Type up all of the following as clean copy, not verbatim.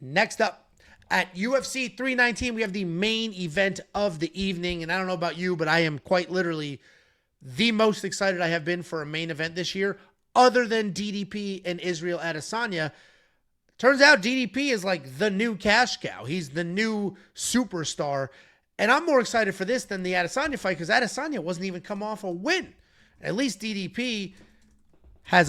Next up, at UFC 319, we have the main event of the evening. And I don't know about you, but I am quite literally the most excited I have been for a main event this year, other than DDP and Israel Adesanya. Turns out DDP is like the new cash cow. He's the new superstar. And I'm more excited for this than the Adesanya fight because Adesanya wasn't even come off a win. At least DDP has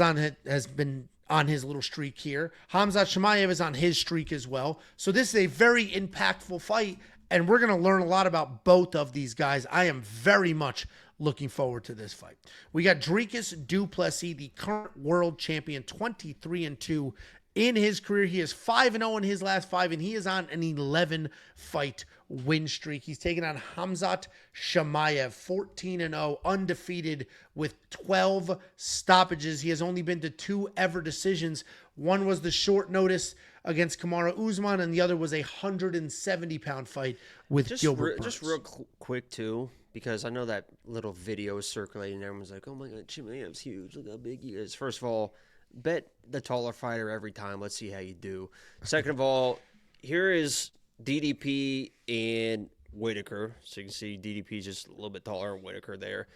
been on his little streak here. Khamzat Chimaev is on his streak as well. So this is a very impactful fight, and we're going to learn a lot about both of these guys. I am very much looking forward to this fight. We got Dricus Du Plessis, the current world champion, 23-2 in his career. He is 5-0 in his last 5, and he is on an 11-fight win streak. He's taking on Khamzat Chimaev, 14-0, undefeated with 12 stoppages. He has only been to 2 ever decisions. One was the short notice against Kamaru Usman, and the other was a 170-pound fight with Gilbert Burns. Just real quick, too, because I know that little video is circulating, and everyone's like, oh my God, Chimaev's huge. Look how big he is. First of all, bet the taller fighter every time. Let's see how you do. Second of all, here is DDP and Whitaker. So you can see DDP just a little bit taller than Whitaker there.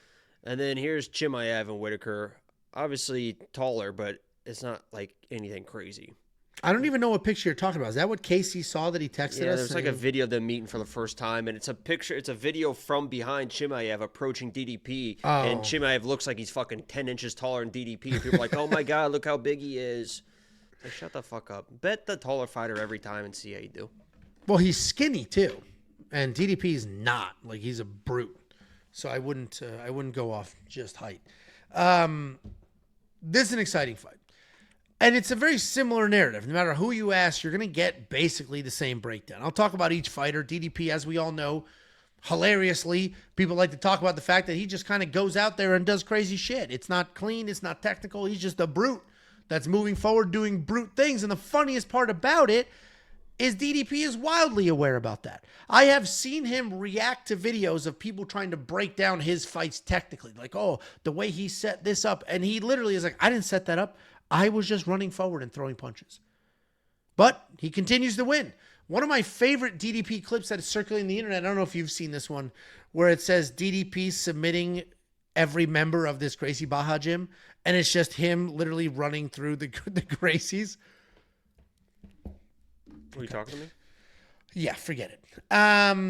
And then here's Chimaev and Whitaker. Obviously taller, but it's not like anything crazy. I don't even know what picture you're talking about. Is that what Casey saw that he texted us? Yeah, there's like a video of them meeting for the first time, and it's a video from behind Chimaev approaching DDP, and Chimaev looks like he's fucking 10 inches taller than DDP. And people are like, oh my God, look how big he is. Like, shut the fuck up. Bet the taller fighter every time and see how you do. Well, he's skinny too, and DDP's not. Like, he's a brute. So I wouldn't go off just height. This is an exciting fight. And it's a very similar narrative. No matter who you ask, you're going to get basically the same breakdown. I'll talk about each fighter. DDP, as we all know, hilariously, people like to talk about the fact that he just kind of goes out there and does crazy shit. It's not clean. It's not technical. He's just a brute that's moving forward, doing brute things. And the funniest part about it is DDP is wildly aware about that. I have seen him react to videos of people trying to break down his fights technically. Like, oh, the way he set this up. And he literally is like, I didn't set that up. I was just running forward and throwing punches. But he continues to win. One of my favorite DDP clips that is circulating the internet, I don't know if you've seen this one, where it says DDP submitting every member of this Gracie Baja gym, and it's just him literally running through the Gracies. Were you talking to me? Yeah, forget it. That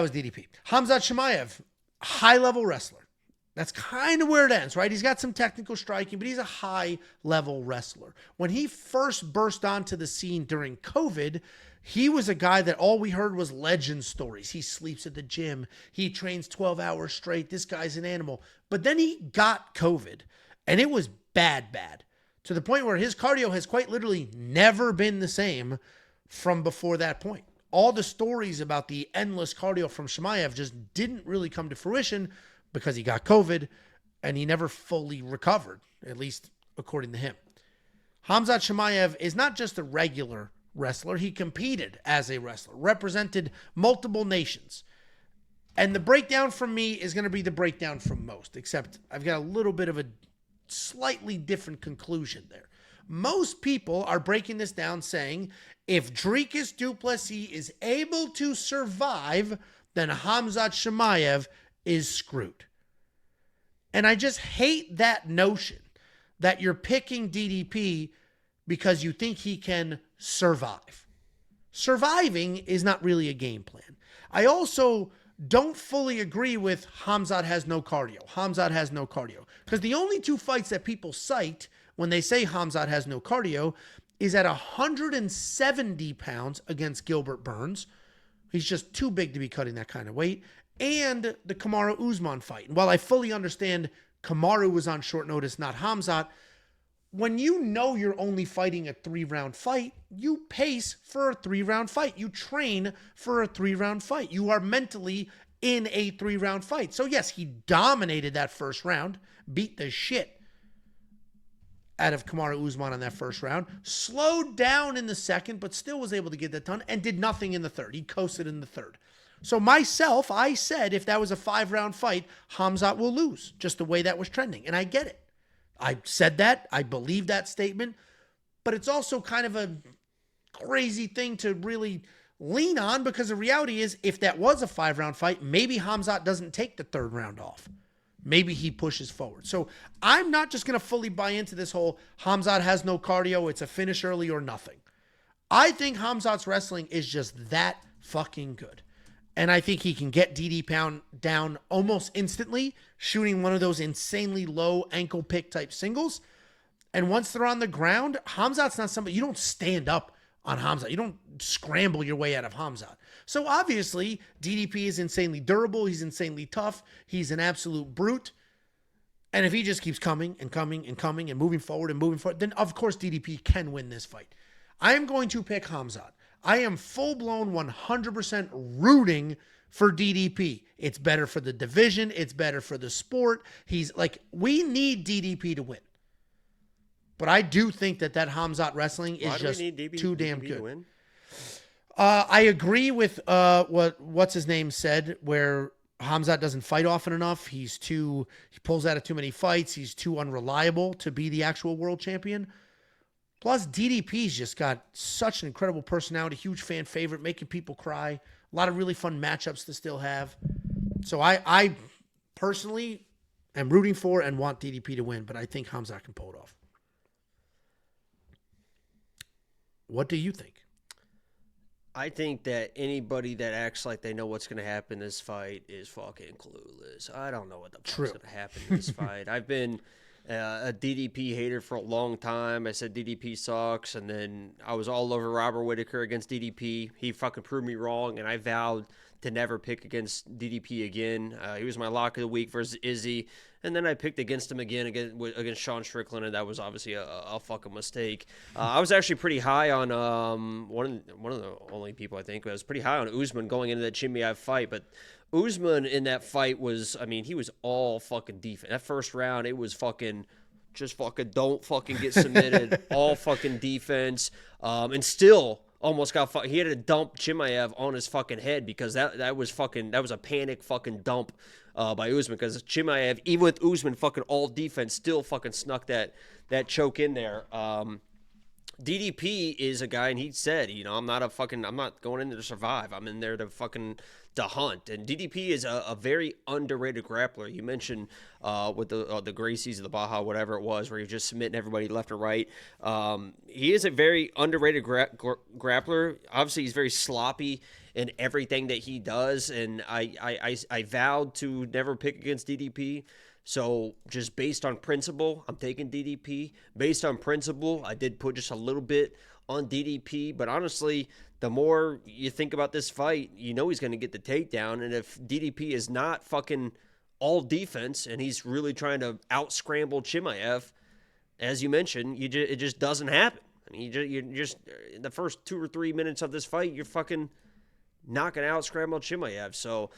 was DDP. Khamzat Chimaev, high-level wrestler. That's kind of where it ends, right? He's got some technical striking, but he's a high-level wrestler. When he first burst onto the scene during COVID, he was a guy that all we heard was legend stories. He sleeps at the gym. He trains 12 hours straight. This guy's an animal. But then he got COVID, and it was bad, to the point where his cardio has quite literally never been the same from before that point. All the stories about the endless cardio from Chimaev just didn't really come to fruition because he got COVID and he never fully recovered, at least according to him. Khamzat Chimaev is not just a regular wrestler. He competed as a wrestler, represented multiple nations. And the breakdown from me is going to be the breakdown from most, except I've got a little bit of a slightly different conclusion there. Most people are breaking this down saying, if Dricus Du Plessis is able to survive, then Khamzat Chimaev is screwed. And I just hate that notion that you're picking DDP because you think he can survive. Surviving is not really a game plan. I also don't fully agree with Khamzat has no cardio. Khamzat has no cardio. Because the only two fights that people cite when they say Khamzat has no cardio is at 170 pounds against Gilbert Burns. He's just too big to be cutting that kind of weight. And the Kamaru Usman fight. And while I fully understand Kamaru was on short notice, not Khamzat, when you know you're only fighting a 3-round fight, you pace for a 3-round fight. You train for a 3-round fight. You are mentally in a 3-round fight. So yes, he dominated that first round, beat the shit out of Kamaru Usman on that first round, slowed down in the second, but still was able to get that done, and did nothing in the third. He coasted in the third. So myself, I said if that was a 5-round fight, Khamzat will lose, just the way that was trending. And I get it. I said that. I believe that statement. but it's also kind of a crazy thing to really lean on, because the reality is, if that was a 5-round fight, maybe Khamzat doesn't take the 3rd round off. Maybe he pushes forward. So I'm not just going to fully buy into this whole Khamzat has no cardio, it's a finish early or nothing. I think Khamzat's wrestling is just that fucking good. And I think he can get DD down almost instantly, shooting one of those insanely low ankle pick type singles. And once they're on the ground, Khamzat's not somebody, you don't stand up on Khamzat. You don't scramble your way out of Khamzat. So obviously, DDP is insanely durable. He's insanely tough. He's an absolute brute. And if he just keeps coming and coming and coming and moving forward, then of course DDP can win this fight. I am going to pick Khamzat. I am full-blown 100% rooting for DDP. It's better for the division. It's better for the sport. We need DDP to win. But I do think that Khamzat wrestling is just too damn good. I agree with what's his name said, where Khamzat doesn't fight often enough. He pulls out of too many fights. He's too unreliable to be the actual world champion. Plus, DDP's just got such an incredible personality, huge fan favorite, making people cry. A lot of really fun matchups to still have. So I personally am rooting for and want DDP to win, but I think Khamzat can pull it off. What do you think? I think that anybody that acts like they know what's going to happen in this fight is fucking clueless. I don't know what the fuck's going to happen in this fight. I've been a DDP hater for a long time. I said DDP sucks, and then I was all over Robert Whittaker against DDP. He fucking proved me wrong, and I vowed to never pick against DDP again. He was my lock of the week versus Izzy, and then I picked against him again against Sean Strickland, and that was obviously a fucking mistake. I was actually pretty high on one of the only people I think I was pretty high on Usman going into that Chimaev fight, but Usman in that fight was, he was all fucking defense. That first round, it was fucking just fucking don't fucking get submitted, all fucking defense, and still almost got he had to dump Chimaev on his fucking head, because that was a panic fucking dump by Usman, because Chimaev, even with Usman fucking all defense, still fucking snuck that choke in there. DDP is a guy, and he said, I'm not going in there to survive. I'm in there to hunt. And DDP is a very underrated grappler. You mentioned with the Gracies or the Baja, whatever it was, where you're just submitting everybody left or right. He is a very underrated grappler. Obviously, he's very sloppy in everything that he does, and I vowed to never pick against DDP. So just based on principle, I'm taking DDP. Based on principle, I did put just a little bit on DDP, but honestly, the more you think about this fight, he's going to get the takedown. And if DDP is not fucking all defense and he's really trying to out-scramble Chimaev, as you mentioned, it just doesn't happen. You're just in the first 2 or 3 minutes of this fight, you're fucking not going to out-scramble Chimaev. So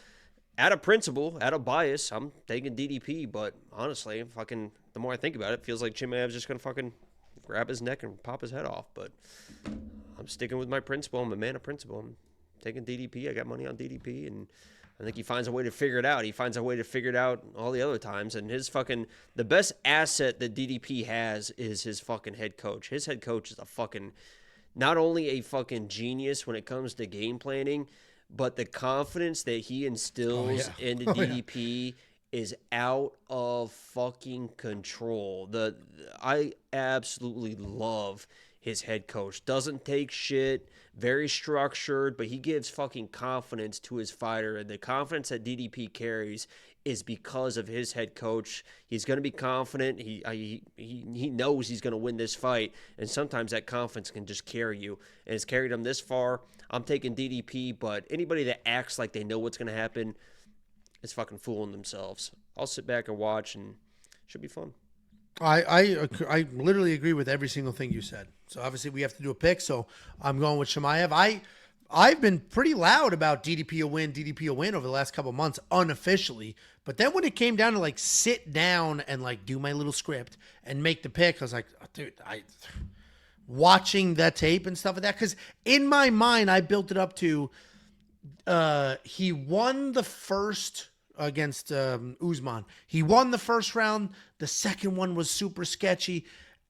out of principle, out of bias, I'm taking DDP. But honestly, the more I think about it, it feels like Chimaev's just going to fucking grab his neck and pop his head off. But I'm sticking with my principle. I'm a man of principle. I'm taking DDP. I got money on DDP, and I think he finds a way to figure it out. He finds a way to figure it out all the other times. And the best asset that DDP has is his fucking head coach. His head coach is not only a fucking genius when it comes to game planning, but the confidence that he instills into DDP is out of fucking control. I absolutely love his head coach. Doesn't take shit, very structured, but he gives fucking confidence to his fighter, and the confidence that DDP carries is because of his head coach. He's going to be confident. He knows he's going to win this fight, and sometimes that confidence can just carry you, and it's carried him this far. I'm taking DDP, but anybody that acts like they know what's going to happen is fucking fooling themselves. I'll sit back and watch, and it should be fun. I literally agree with every single thing you said. So obviously we have to do a pick. So I'm going with Chimaev. I've been pretty loud about DDP will win over the last couple of months unofficially. But then when it came down to sit down and do my little script and make the pick, I was like, oh, dude, watching that tape and stuff like that. Because in my mind, I built it up to he won the first against Usman. He won the first round. The second one was super sketchy.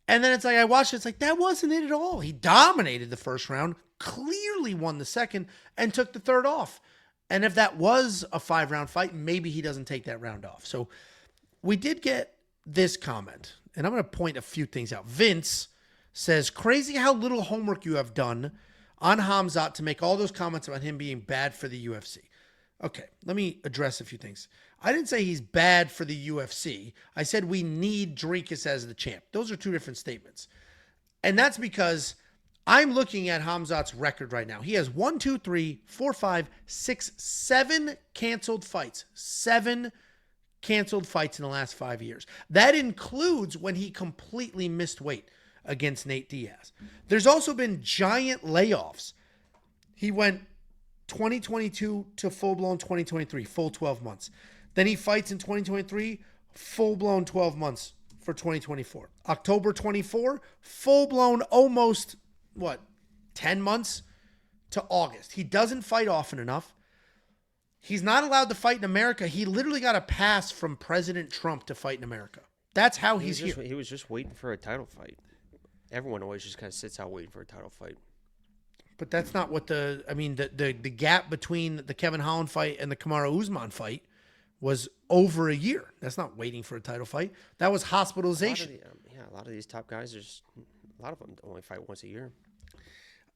And then it's like, I watched it. It's like, that wasn't it at all. He dominated the first round, clearly won the second, and took the third off. And if that was a 5-round fight, maybe he doesn't take that round off. So we did get this comment, and I'm going to point a few things out. Vince says, crazy how little homework you have done on Khamzat to make all those comments about him being bad for the UFC. Okay, let me address a few things. I didn't say he's bad for the UFC. I said we need Dricus as the champ. Those are two different statements. And that's because I'm looking at Khamzat's record right now. He has 1, 2, 3, 4, 5, 6, 7 canceled fights. 7 canceled fights in the last 5 years. That includes when he completely missed weight against Nate Diaz. There's also been giant layoffs. He went 2022 to full-blown 2023, full 12 months. Then he fights in 2023, full-blown 12 months for 2024. October 24, full-blown almost, 10 months to August. He doesn't fight often enough. He's not allowed to fight in America. He literally got a pass from President Trump to fight in America. That's how he's here. He was just waiting for a title fight. Everyone always just kind of sits out waiting for a title fight. But that's not what the gap between the Kevin Holland fight and the Kamaru Usman fight was over a year. That's not waiting for a title fight. That was hospitalization. A lot of these top guys, a lot of them only fight once a year.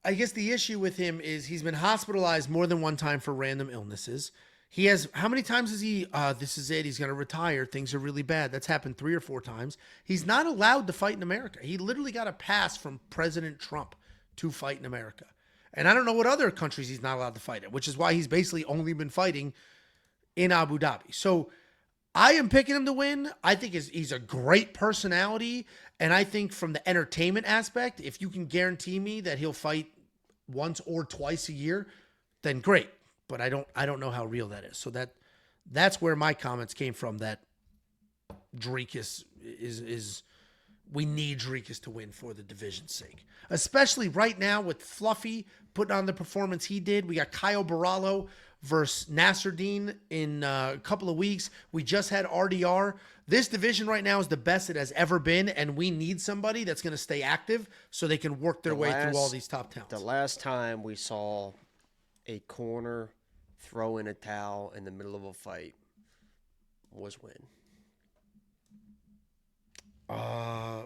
I guess the issue with him is he's been hospitalized more than one time for random illnesses. He has, how many times is he, this is it, he's going to retire, things are really bad. That's happened 3 or 4 times. He's not allowed to fight in America. He literally got a pass from President Trump to fight in America. And I don't know what other countries he's not allowed to fight in, which is why he's basically only been fighting in Abu Dhabi. So I am picking him to win. I think he's a great personality. And I think from the entertainment aspect, if you can guarantee me that he'll fight once or twice a year, then great. But I don't know how real that is. So that's where my comments came from, that Dricus is we need Dricus to win for the division's sake. Especially right now with Fluffy putting on the performance he did. We got Kyle Barallo versus Nasruddin in a couple of weeks. We just had RDR. This division right now is the best it has ever been, and we need somebody that's going to stay active so they can work their way through all these top talents. The last time we saw a corner throw in a towel in the middle of a fight was when? I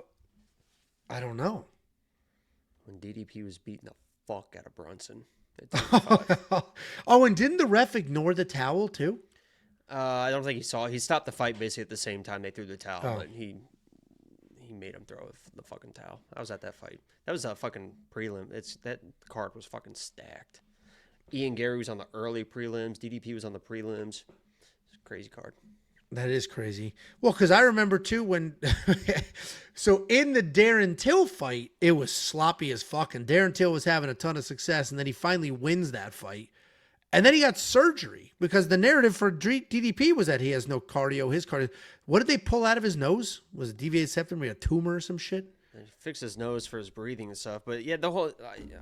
don't know. When DDP was beating the fuck out of Brunson. Oh, and didn't the ref ignore the towel too? I don't think he saw it. He stopped the fight basically at the same time they threw the towel, and he made him throw the fucking towel. I was at that fight. That was a fucking prelim. That card was fucking stacked. Ian Gary was on the early prelims. DDP was on the prelims. It's a crazy card. That is crazy. Well, because I remember too when, so in the Darren Till fight, it was sloppy as fuck, and Darren Till was having a ton of success, and then he finally wins that fight. And then he got surgery because the narrative for DDP was that he has no cardio. His cardio. What did they pull out of his nose? Was it deviated septum? A tumor or some shit? He fixed his nose for his breathing and stuff. But yeah, the whole,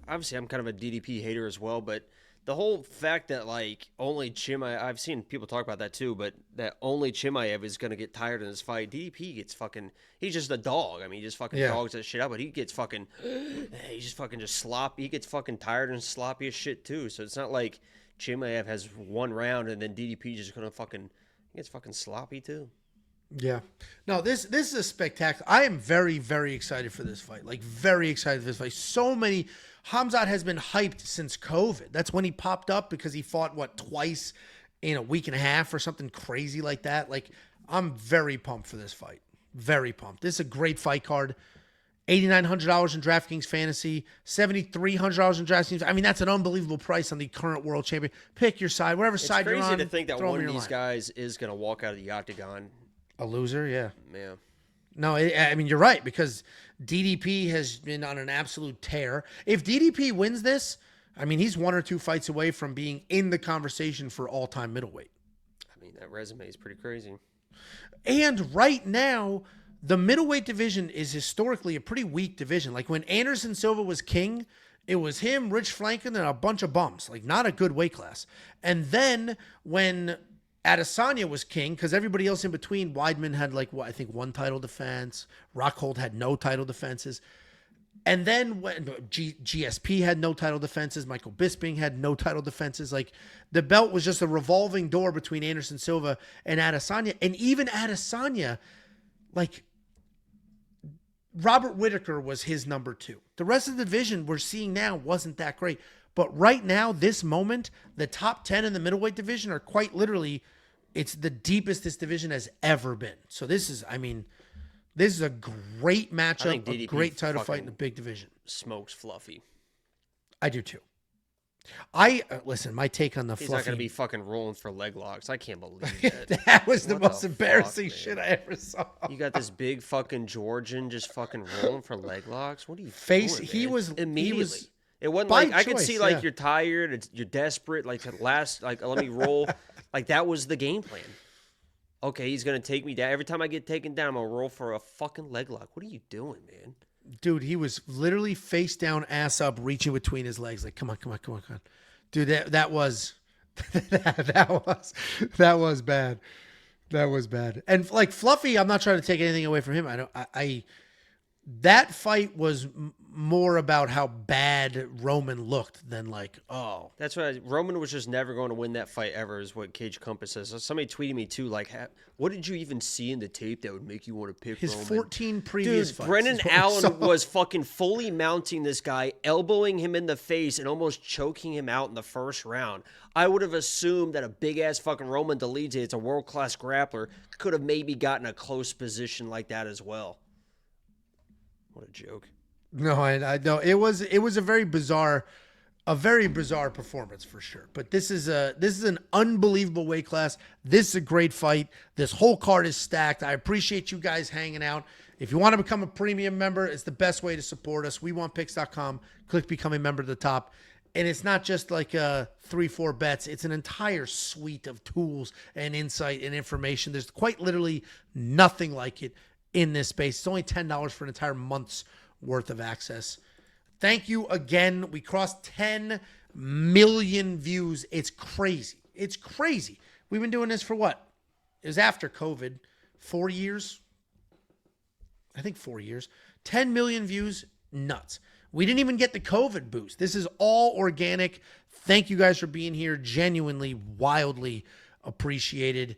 obviously I'm kind of a DDP hater as well, but the whole fact that like only Chimaev, I've seen people talk about that too, but that only Chimaev is going to get tired in this fight. DDP gets fucking, he's just a dog. I mean, he just fucking dogs that shit out, but he gets fucking, he's just fucking just sloppy. He gets fucking tired and sloppy as shit too. So it's not like Chimaev has one round and then DDP just going to fucking, he gets fucking sloppy too. Yeah. No, this is a spectacular. I am very, very excited for this fight. Like, very excited for this fight. So many. Khamzat has been hyped since COVID. That's when he popped up because he fought, twice in a week and a half or something crazy like that. Like, I'm very pumped for this fight. Very pumped. This is a great fight card. $8,900 in DraftKings Fantasy, $7,300 in DraftKings. I mean, that's an unbelievable price on the current world champion. Pick your side, whatever side you're on. It's crazy to think that one of these guys is going to walk out of the octagon a loser. Yeah. Yeah. No, I mean, you're right, because DDP has been on an absolute tear. If DDP wins this, I mean, he's 1 or 2 fights away from being in the conversation for all-time middleweight. I mean, that resume is pretty crazy. And right now, the middleweight division is historically a pretty weak division. Like when Anderson Silva was king, it was him, Rich Franklin, and a bunch of bums. Like not a good weight class. And then when Adesanya was king because everybody else in between, Weidman had like, what, I think one title defense. Rockhold had no title defenses. And then when GSP had no title defenses, Michael Bisping had no title defenses. Like, the belt was just a revolving door between Anderson Silva and Adesanya. And even Adesanya, like, Robert Whittaker was his number 2. The rest of the division we're seeing now wasn't that great. But right now, this moment, the top 10 in the middleweight division are quite literally, it's the deepest this division has ever been. So this is, I mean, this is a great matchup, a great title fight in a big division. Smokes Fluffy. I do too. Listen, my take on the He's Fluffy. not going to be fucking rolling for leg locks. I can't believe that. That was the most embarrassing shit I ever saw. You got this big fucking Georgian just fucking rolling for leg locks? What are you doing, He was immediately. It wasn't by like, I could choice, see like yeah. you're tired, you're desperate, like to last, like let me roll. Like that was the game plan. Okay, he's going to take me down. Every time I get taken down, I'm going to roll for a fucking leg lock. What are you doing, man? Dude, he was literally face down, ass up, reaching between his legs. Like, come on. Dude, that was that was bad. That was bad. And like Fluffy, I'm not trying to take anything away from him. That fight was more about how bad Roman looked than like, oh. That's why Roman was just never going to win that fight ever, is what Cage Compass says. So somebody tweeted me too, like, what did you even see in the tape that would make you want to pick his Roman? 14 previous Dude, fights? Brennan Allen was fucking fully mounting this guy, elbowing him in the face and almost choking him out in the first round. I would have assumed that a big-ass fucking Roman Dolidze, it's a world-class grappler, could have maybe gotten a close position like that as well. What a joke. No, I know it was a very bizarre performance for sure. But this is an unbelievable weight class. This is a great fight. This whole card is stacked. I appreciate you guys hanging out. If you want to become a premium member, it's the best way to support us. WeWantPicks.com. Click become a member at the top. And it's not just like 3-4 bets. It's an entire suite of tools and insight and information. There's quite literally nothing like it in this space. It's only $10 for an entire month's worth of access. Thank you again. We crossed 10 million views. It's crazy. It's crazy. We've been doing this for what? It was after COVID. 4 years? I think 4 years. 10 million views. Nuts. We didn't even get the COVID boost. This is all organic. Thank you guys for being here. Genuinely, wildly appreciated.